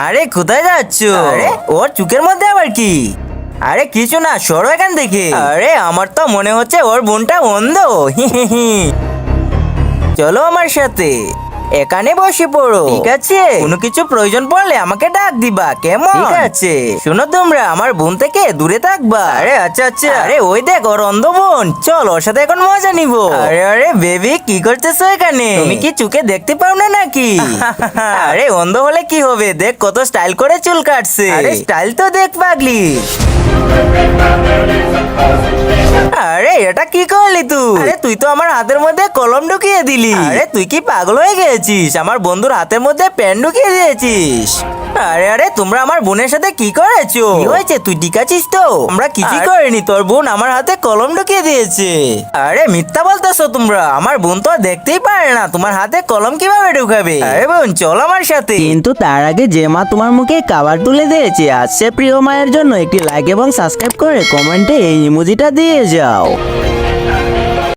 আরে কোথায় যাচ্ছ? আরে ওর চোখের মধ্যে আবার কি? আরে কিছু না, সরো এখান থেকে। আরে আমার তো মনে হচ্ছে ওর বোনটা অন্ধ। চলো আমার সাথে, এখানে বসে পড়ো, ঠিক আছে? কোনো কিছু প্রয়োজন পড়লে আমাকে ডাক দিবা, কেমন? ঠিক আছে। শোনো তোমরা, আমার বোন থেকে দূরে থাকবা। আরে আচ্ছা আচ্ছা। আরে ওই দেখ ওর অন্ধ বোন, চল ওর সাথে এখন মজা নিবো। আরে আরে বেবি, কি করতেছো এখানে? তুমি কি চোখে দেখতে পাও না নাকি? আরে অন্ধ হলে কি হবে, দেখ কত স্টাইল করে চুল কাটছে। আরে স্টাইল তো দেখ পাগলি। আরে এটা কি করলি তুই? আরে তুই তো আমার হাতের মধ্যে কলম ঢুকিয়ে দিলি। আরে তুই কি পাগল হয়ে গেছিস? আমার বন্ধুর হাতের মধ্যে পেন ঢুকিয়ে দিয়েছিস। আরে আরে তোমরা আমার বোনের সাথে কি করেছো? কি হয়েছে, তুই ঠিক আছিস তো? আমরা কিছুই করিনি, তোর বোন আমার হাতে কলম ঢুকিয়ে দিয়েছে। আরে মিথ্যা বলতেছো তোমরা, আমার বোন তো দেখতেই পারে না, তোমার হাতে কলম কিভাবে ঢুকাবে? আরে বোন চল আমার সাথে। কিন্তু তার আগে যে মা তোমার মুখে খাবার তুলে দিয়েছে, আজ সে প্রিয় মায়ের জন্য একটি লাইক এবং সাবস্ক্রাইব করে কমেন্টে এই ইমোজিটা দিয়ে যাও।